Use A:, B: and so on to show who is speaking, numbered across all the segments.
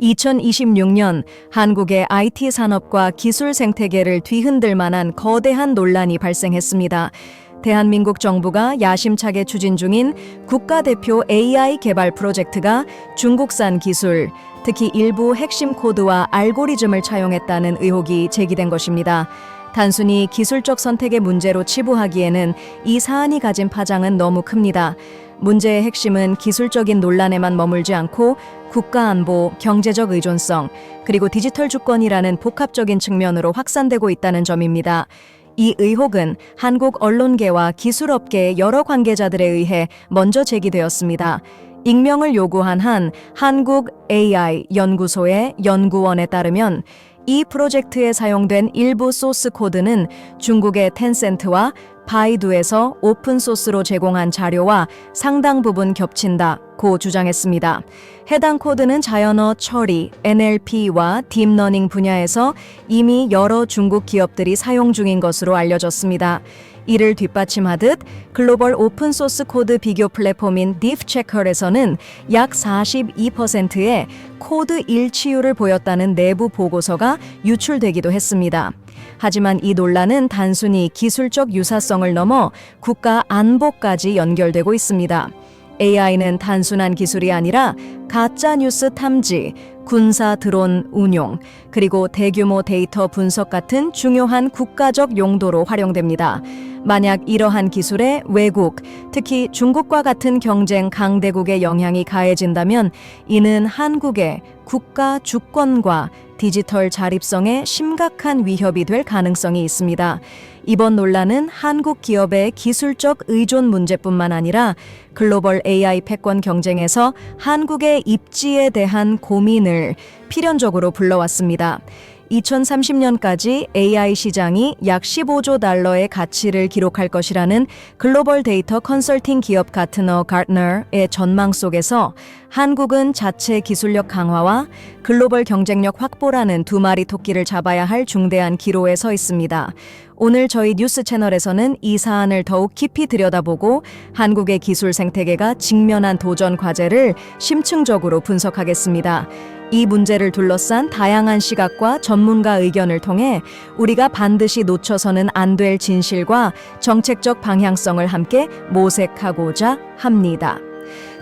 A: 2026년 한국의 IT 산업과 기술 생태계를 뒤흔들 만한 거대한 논란이 발생했습니다. 대한민국 정부가 야심차게 추진 중인 국가대표 AI 개발 프로젝트가 중국산 기술, 특히 일부 핵심 코드와 알고리즘을 차용했다는 의혹이 제기된 것입니다. 단순히 기술적 선택의 문제로 치부하기에는 이 사안이 가진 파장은 너무 큽니다. 문제의 핵심은 기술적인 논란에만 머물지 않고 국가 안보, 경제적 의존성, 그리고 디지털 주권이라는 복합적인 측면으로 확산되고 있다는 점입니다. 이 의혹은 한국 언론계와 기술업계의 여러 관계자들에 의해 먼저 제기되었습니다. 익명을 요구한 한 한국 AI 연구소의 연구원에 따르면 이 프로젝트에 사용된 일부 소스 코드는 중국의 텐센트와 바이두에서 오픈소스로 제공한 자료와 상당 부분 겹친다고 주장했습니다. 해당 코드는 자연어 처리, NLP와 딥러닝 분야에서 이미 여러 중국 기업들이 사용 중인 것으로 알려졌습니다. 이를 뒷받침하듯 글로벌 오픈소스 코드 비교 플랫폼인 딥체커에서는 약 42%의 코드 일치율을 보였다는 내부 보고서가 유출되기도 했습니다. 하지만 이 논란은 단순히 기술적 유사성을 넘어 국가 안보까지 연결되고 있습니다. AI는 단순한 기술이 아니라 가짜 뉴스 탐지, 군사 드론 운용, 그리고 대규모 데이터 분석 같은 중요한 국가적 용도로 활용됩니다. 만약 이러한 기술에 외국, 특히 중국과 같은 경쟁 강대국의 영향이 가해진다면 이는 한국의 국가 주권과 디지털 자립성에 심각한 위협이 될 가능성이 있습니다. 이번 논란은 한국 기업의 기술적 의존 문제뿐만 아니라 글로벌 AI 패권 경쟁에서 한국의 입지에 대한 고민을 필연적으로 불러왔습니다. 2030년까지 AI 시장이 약 15조 달러의 가치를 기록할 것이라는 글로벌 데이터 컨설팅 기업 가트너 가트너의 전망 속에서 한국은 자체 기술력 강화와 글로벌 경쟁력 확보라는 두 마리 토끼를 잡아야 할 중대한 기로에 서 있습니다. 오늘 저희 뉴스 채널에서는 이 사안을 더욱 깊이 들여다보고 한국의 기술 생태계가 직면한 도전 과제를 심층적으로 분석하겠습니다. 이 문제를 둘러싼 다양한 시각과 전문가 의견을 통해 우리가 반드시 놓쳐서는 안 될 진실과 정책적 방향성을 함께 모색하고자 합니다.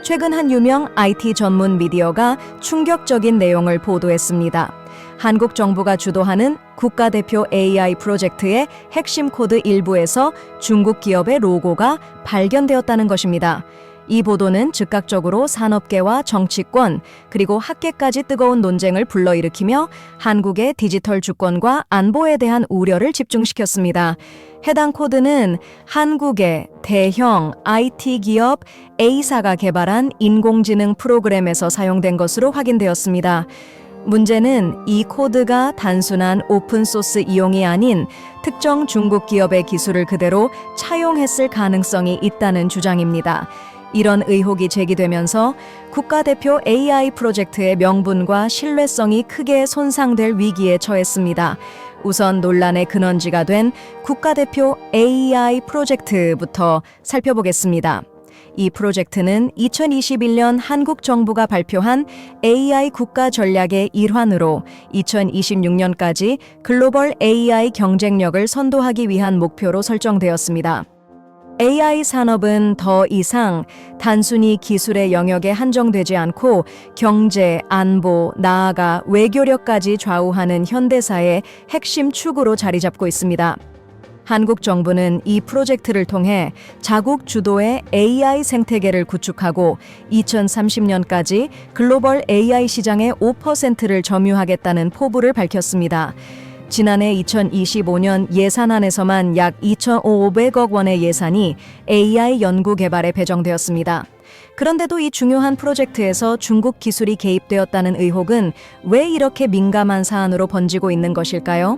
A: 최근 한 유명 IT 전문 미디어가 충격적인 내용을 보도했습니다. 한국 정부가 주도하는 국가대표 AI 프로젝트의 핵심 코드 일부에서 중국 기업의 로고가 발견되었다는 것입니다. 이 보도는 즉각적으로 산업계와 정치권, 그리고 학계까지 뜨거운 논쟁을 불러일으키며 한국의 디지털 주권과 안보에 대한 우려를 집중시켰습니다. 해당 코드는 한국의 대형 IT 기업 A사가 개발한 인공지능 프로그램에서 사용된 것으로 확인되었습니다. 문제는 이 코드가 단순한 오픈소스 이용이 아닌 특정 중국 기업의 기술을 그대로 차용했을 가능성이 있다는 주장입니다. 이런 의혹이 제기되면서 국가대표 AI 프로젝트의 명분과 신뢰성이 크게 손상될 위기에 처했습니다. 우선 논란의 근원지가 된 국가대표 AI 프로젝트부터 살펴보겠습니다. 이 프로젝트는 2021년 한국 정부가 발표한 AI 국가 전략의 일환으로 2026년까지 글로벌 AI 경쟁력을 선도하기 위한 목표로 설정되었습니다. AI 산업은 더 이상 단순히 기술의 영역에 한정되지 않고 경제, 안보, 나아가 외교력까지 좌우하는 현대사의 핵심 축으로 자리 잡고 있습니다. 한국 정부는 이 프로젝트를 통해 자국 주도의 AI 생태계를 구축하고 2030년까지 글로벌 AI 시장의 5%를 점유하겠다는 포부를 밝혔습니다. 지난해 2025년 예산안에서만 약 2,500억 원의 예산이 AI 연구 개발에 배정되었습니다. 그런데도 이 중요한 프로젝트에서 중국 기술이 개입되었다는 의혹은 왜 이렇게 민감한 사안으로 번지고 있는 것일까요?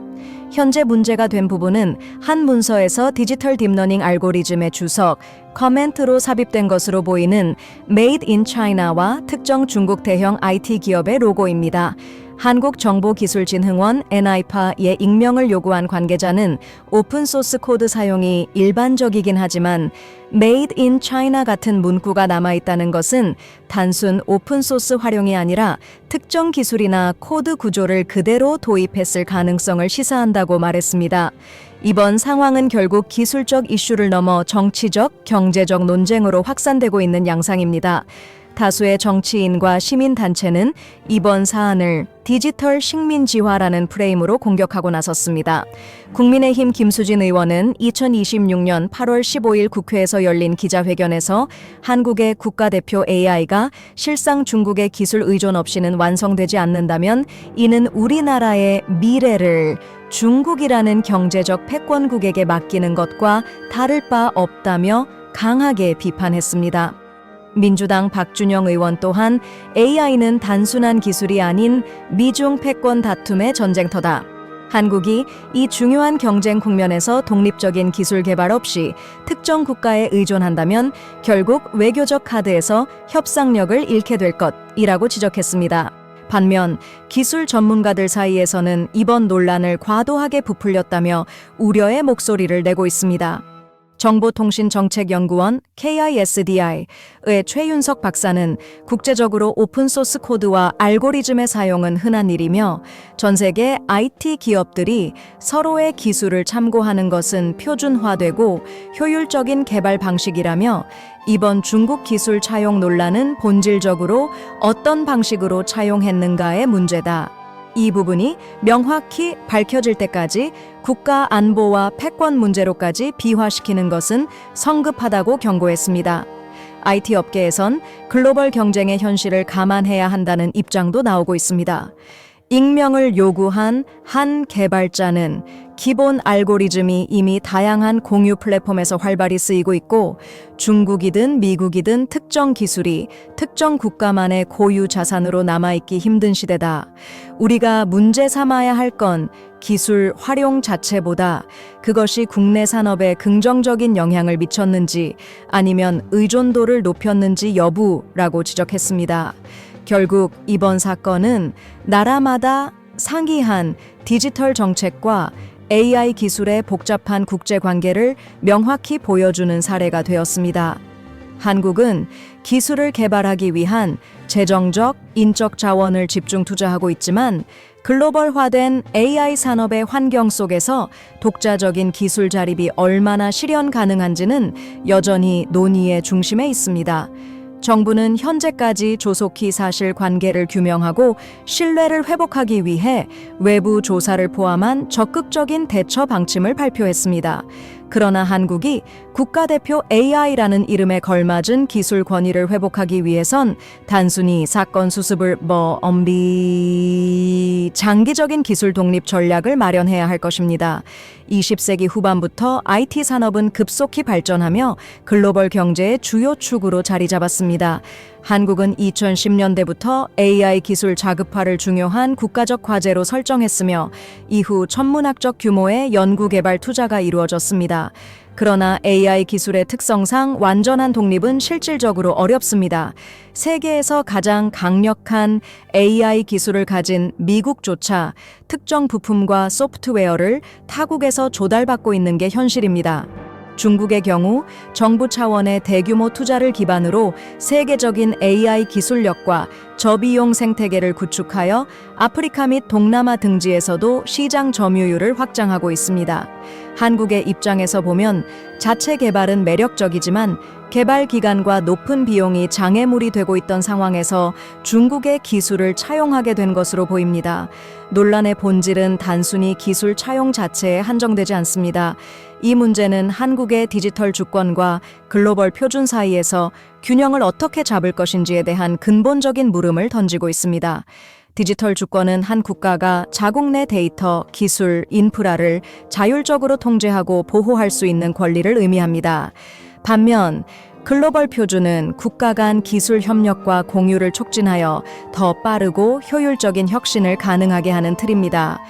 A: 현재 문제가 된 부분은 한 문서에서 디지털 딥러닝 알고리즘의 주석, 커멘트로 삽입된 것으로 보이는 Made in China와 특정 중국 대형 IT 기업의 로고입니다. 한국정보기술진흥원 NIPA의 익명을 요구한 관계자는 오픈소스 코드 사용이 일반적이긴 하지만 Made in China 같은 문구가 남아있다는 것은 단순 오픈소스 활용이 아니라 특정 기술이나 코드 구조를 그대로 도입했을 가능성을 시사한다고 말했습니다. 이번 상황은 결국 기술적 이슈를 넘어 정치적, 경제적 논쟁으로 확산되고 있는 양상입니다. 다수의 정치인과 시민단체는 이번 사안을 디지털 식민지화라는 프레임으로 공격하고 나섰습니다. 국민의힘 김수진 의원은 2026년 8월 15일 국회에서 열린 기자회견에서 한국의 국가대표 AI가 실상 중국의 기술 의존 없이는 완성되지 않는다면 이는 우리나라의 미래를 중국이라는 경제적 패권국에게 맡기는 것과 다를 바 없다며 강하게 비판했습니다. 민주당 박준영 의원 또한 AI는 단순한 기술이 아닌 미중 패권 다툼의 전쟁터다. 한국이 이 중요한 경쟁 국면에서 독립적인 기술 개발 없이 특정 국가에 의존한다면 결국 외교적 카드에서 협상력을 잃게 될 것이라고 지적했습니다. 반면 기술 전문가들 사이에서는 이번 논란을 과도하게 부풀렸다며 우려의 목소리를 내고 있습니다. 정보통신정책연구원 KISDI의 최윤석 박사는 국제적으로 오픈소스 코드와 알고리즘의 사용은 흔한 일이며 전 세계 IT 기업들이 서로의 기술을 참고하는 것은 표준화되고 효율적인 개발 방식이라며 이번 중국 기술 차용 논란은 본질적으로 어떤 방식으로 차용했는가의 문제다. 이 부분이 명확히 밝혀질 때까지 국가 안보와 패권 문제로까지 비화시키는 것은 성급하다고 경고했습니다. IT 업계에선 글로벌 경쟁의 현실을 감안해야 한다는 입장도 나오고 있습니다. 익명을 요구한 한 개발자는 기본 알고리즘이 이미 다양한 공유 플랫폼에서 활발히 쓰이고 있고 중국이든 미국이든 특정 기술이 특정 국가만의 고유 자산으로 남아있기 힘든 시대다. 우리가 문제 삼아야 할 건 기술 활용 자체보다 그것이 국내 산업에 긍정적인 영향을 미쳤는지 아니면 의존도를 높였는지 여부라고 지적했습니다. 결국 이번 사건은 나라마다 상이한 디지털 정책과 AI 기술의 복잡한 국제 관계를 명확히 보여주는 사례가 되었습니다. 한국은 기술을 개발하기 위한 재정적, 인적 자원을 집중 투자하고 있지만 글로벌화된 AI 산업의 환경 속에서 독자적인 기술 자립이 얼마나 실현 가능한지는 여전히 논의의 중심에 있습니다. 정부는 현재까지 조속히 사실 관계를 규명하고 신뢰를 회복하기 위해 외부 조사를 포함한 적극적인 대처 방침을 발표했습니다. 그러나 한국이 국가대표 AI라는 이름에 걸맞은 기술 권위를 회복하기 위해선 단순히 사건 수습을 장기적인 기술 독립 전략을 마련해야 할 것입니다. 20세기 후반부터 IT 산업은 급속히 발전하며 글로벌 경제의 주요 축으로 자리 잡았습니다. 한국은 2010년대부터 AI 기술 자급화를 중요한 국가적 과제로 설정했으며 이후 천문학적 규모의 연구개발 투자가 이루어졌습니다. 그러나 AI 기술의 특성상 완전한 독립은 실질적으로 어렵습니다. 세계에서 가장 강력한 AI 기술을 가진 미국조차 특정 부품과 소프트웨어를 타국에서 조달받고 있는 게 현실입니다. 중국의 경우 정부 차원의 대규모 투자를 기반으로 세계적인 AI 기술력과 저비용 생태계를 구축하여 아프리카 및 동남아 등지에서도 시장 점유율을 확장하고 있습니다. 한국의 입장에서 보면 자체 개발은 매력적이지만 개발 기간과 높은 비용이 장애물이 되고 있던 상황에서 중국의 기술을 차용하게 된 것으로 보입니다. 논란의 본질은 단순히 기술 차용 자체에 한정되지 않습니다. 이 문제는 한국의 디지털 주권과 글로벌 표준 사이에서 균형을 어떻게 잡을 것인지에 대한 근본적인 물음을 던지고 있습니다. 디지털 주권은 한 국가가 자국 내 데이터, 기술, 인프라를 자율적으로 통제하고 보호할 수 있는 권리를 의미합니다. 반면 글로벌 표준은 국가 간 기술 협력과 공유를 촉진하여 더 빠르고 효율적인 혁신을 가능하게 하는 틀입니다.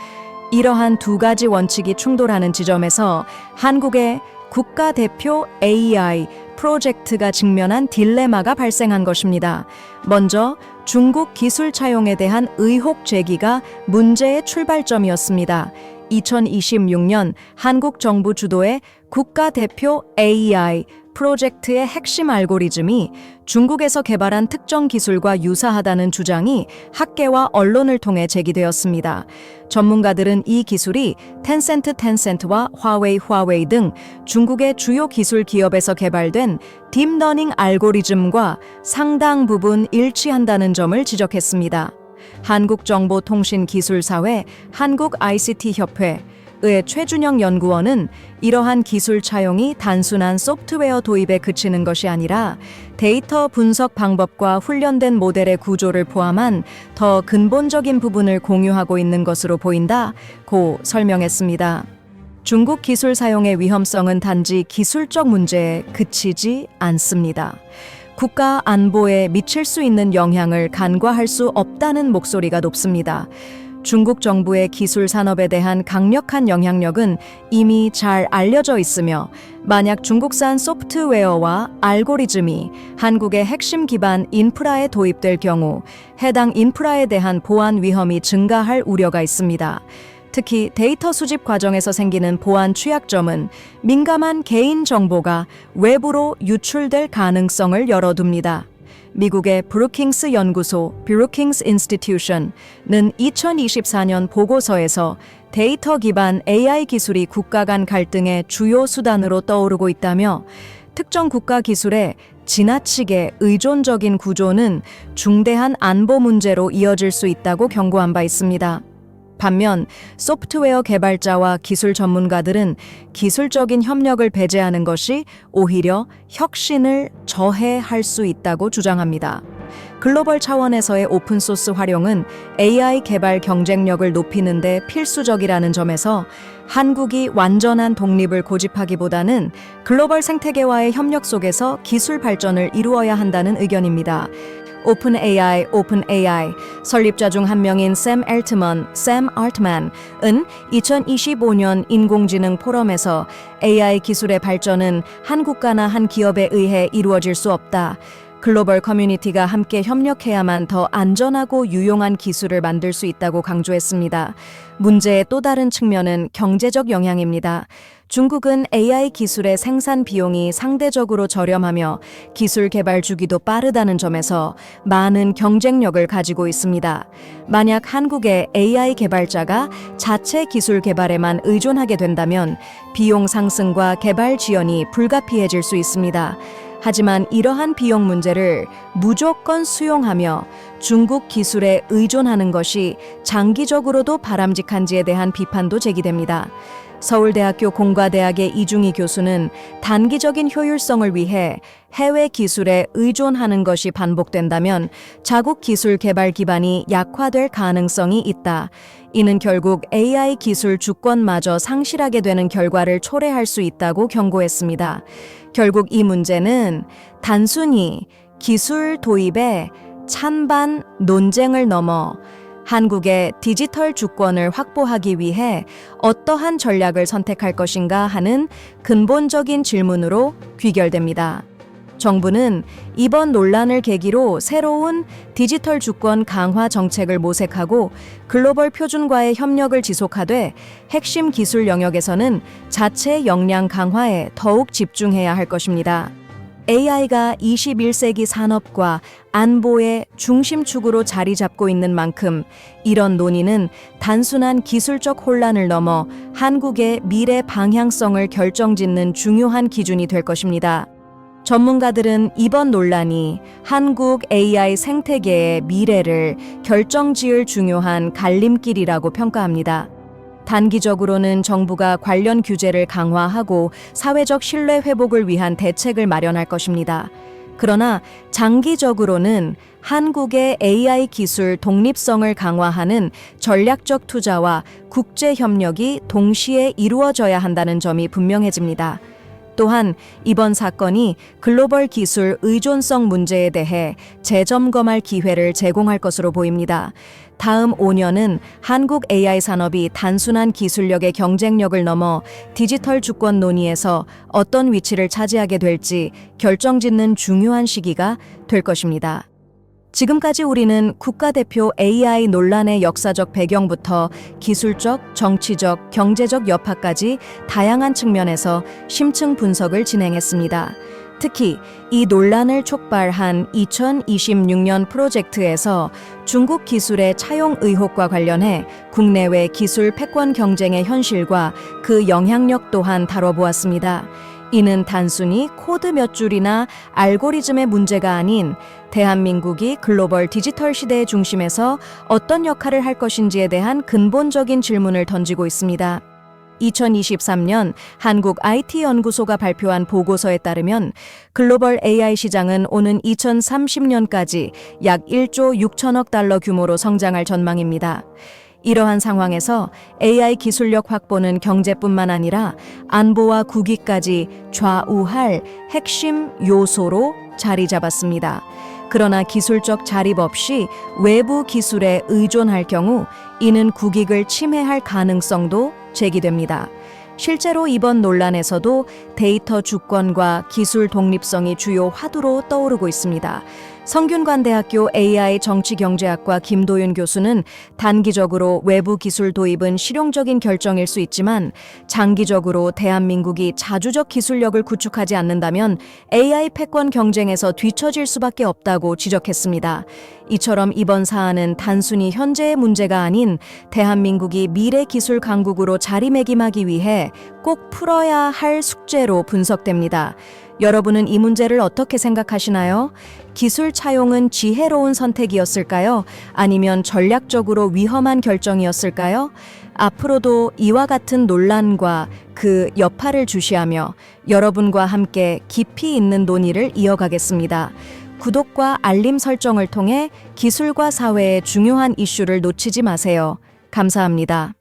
A: 이러한 두 가지 원칙이 충돌하는 지점에서 한국의 국가 대표 AI 프로젝트가 직면한 딜레마가 발생한 것입니다. 먼저 중국 기술 차용에 대한 의혹 제기가 문제의 출발점이었습니다. 2026년 한국 정부 주도의 국가대표 AI 프로젝트의 핵심 알고리즘이 중국에서 개발한 특정 기술과 유사하다는 주장이 학계와 언론을 통해 제기되었습니다. 전문가들은 이 기술이 텐센트와 화웨이 등 중국의 주요 기술 기업에서 개발된 딥러닝 알고리즘과 상당 부분 일치한다는 점을 지적했습니다. 한국정보통신기술사회, 한국-ICT-협회, 의 최준영 연구원은 이러한 기술 차용이 단순한 소프트웨어 도입에 그치는 것이 아니라 데이터 분석 방법과 훈련된 모델의 구조를 포함한 더 근본적인 부분을 공유하고 있는 것으로 보인다고 설명했습니다. 중국 기술 사용의 위험성은 단지 기술적 문제에 그치지 않습니다. 국가 안보에 미칠 수 있는 영향을 간과할 수 없다는 목소리가 높습니다. 중국 정부의 기술 산업에 대한 강력한 영향력은 이미 잘 알려져 있으며 만약 중국산 소프트웨어와 알고리즘이 한국의 핵심 기반 인프라에 도입될 경우 해당 인프라에 대한 보안 위험이 증가할 우려가 있습니다. 특히 데이터 수집 과정에서 생기는 보안 취약점은 민감한 개인 정보가 외부로 유출될 가능성을 열어둡니다. 미국의 브루킹스 연구소 (브루킹스 인스티튜션은 2024년 보고서에서 데이터 기반 AI 기술이 국가 간 갈등의 주요 수단으로 떠오르고 있다며 특정 국가 기술에 지나치게 의존적인 구조는 중대한 안보 문제로 이어질 수 있다고 경고한 바 있습니다. 반면 소프트웨어 개발자와 기술 전문가들은 기술적인 협력을 배제하는 것이 오히려 혁신을 저해할 수 있다고 주장합니다. 글로벌 차원에서의 오픈소스 활용은 AI 개발 경쟁력을 높이는 데 필수적이라는 점에서 한국이 완전한 독립을 고집하기보다는 글로벌 생태계와의 협력 속에서 기술 발전을 이루어야 한다는 의견입니다. 오픈AI 설립자 중 한 명인 샘 알트만은 2025년 인공지능 포럼에서 AI 기술의 발전은 한 국가나 한 기업에 의해 이루어질 수 없다. 글로벌 커뮤니티가 함께 협력해야만 더 안전하고 유용한 기술을 만들 수 있다고 강조했습니다. 문제의 또 다른 측면은 경제적 영향입니다. 중국은 AI 기술의 생산 비용이 상대적으로 저렴하며 기술 개발 주기도 빠르다는 점에서 많은 경쟁력을 가지고 있습니다. 만약 한국의 AI 개발자가 자체 기술 개발에만 의존하게 된다면 비용 상승과 개발 지연이 불가피해질 수 있습니다. 하지만 이러한 비용 문제를 무조건 수용하며 중국 기술에 의존하는 것이 장기적으로도 바람직한지에 대한 비판도 제기됩니다. 서울대학교 공과대학의 이중희 교수는 단기적인 효율성을 위해 해외 기술에 의존하는 것이 반복된다면 자국 기술 개발 기반이 약화될 가능성이 있다. 이는 결국 AI 기술 주권마저 상실하게 되는 결과를 초래할 수 있다고 경고했습니다. 결국 이 문제는 단순히 기술 도입의 찬반 논쟁을 넘어 한국의 디지털 주권을 확보하기 위해 어떠한 전략을 선택할 것인가 하는 근본적인 질문으로 귀결됩니다. 정부는 이번 논란을 계기로 새로운 디지털 주권 강화 정책을 모색하고 글로벌 표준과의 협력을 지속하되 핵심 기술 영역에서는 자체 역량 강화에 더욱 집중해야 할 것입니다. AI가 21세기 산업과 안보의 중심축으로 자리 잡고 있는 만큼 이런 논의는 단순한 기술적 혼란을 넘어 한국의 미래 방향성을 결정짓는 중요한 기준이 될 것입니다. 전문가들은 이번 논란이 한국 AI 생태계의 미래를 결정지을 중요한 갈림길이라고 평가합니다. 단기적으로는 정부가 관련 규제를 강화하고 사회적 신뢰 회복을 위한 대책을 마련할 것입니다. 그러나 장기적으로는 한국의 AI 기술 독립성을 강화하는 전략적 투자와 국제 협력이 동시에 이루어져야 한다는 점이 분명해집니다. 또한 이번 사건이 글로벌 기술 의존성 문제에 대해 재점검할 기회를 제공할 것으로 보입니다. 다음 5년은 한국 AI 산업이 단순한 기술력의 경쟁력을 넘어 디지털 주권 논의에서 어떤 위치를 차지하게 될지 결정짓는 중요한 시기가 될 것입니다. 지금까지 우리는 국가대표 AI 논란의 역사적 배경부터 기술적, 정치적, 경제적 여파까지 다양한 측면에서 심층 분석을 진행했습니다. 특히 이 논란을 촉발한 2026년 프로젝트에서 중국 기술의 차용 의혹과 관련해 국내외 기술 패권 경쟁의 현실과 그 영향력 또한 다뤄보았습니다. 이는 단순히 코드 몇 줄이나 알고리즘의 문제가 아닌 대한민국이 글로벌 디지털 시대의 중심에서 어떤 역할을 할 것인지에 대한 근본적인 질문을 던지고 있습니다. 2023년 한국 IT연구소가 발표한 보고서에 따르면 글로벌 AI 시장은 오는 2030년까지 약 1조 6천억 달러 규모로 성장할 전망입니다. 이러한 상황에서 AI 기술력 확보는 경제뿐만 아니라 안보와 국위까지 좌우할 핵심 요소로 자리 잡았습니다. 그러나 기술적 자립 없이 외부 기술에 의존할 경우 이는 국익을 침해할 가능성도 제기됩니다. 실제로 이번 논란에서도 데이터 주권과 기술 독립성이 주요 화두로 떠오르고 있습니다. 성균관대학교 AI 정치경제학과 김도윤 교수는 단기적으로 외부 기술 도입은 실용적인 결정일 수 있지만 장기적으로 대한민국이 자주적 기술력을 구축하지 않는다면 AI 패권 경쟁에서 뒤처질 수밖에 없다고 지적했습니다. 이처럼 이번 사안은 단순히 현재의 문제가 아닌 대한민국이 미래 기술 강국으로 자리매김하기 위해 꼭 풀어야 할 숙제로 분석됩니다. 여러분은 이 문제를 어떻게 생각하시나요? 기술 차용은 지혜로운 선택이었을까요? 아니면 전략적으로 위험한 결정이었을까요? 앞으로도 이와 같은 논란과 그 여파를 주시하며 여러분과 함께 깊이 있는 논의를 이어가겠습니다. 구독과 알림 설정을 통해 기술과 사회의 중요한 이슈를 놓치지 마세요. 감사합니다.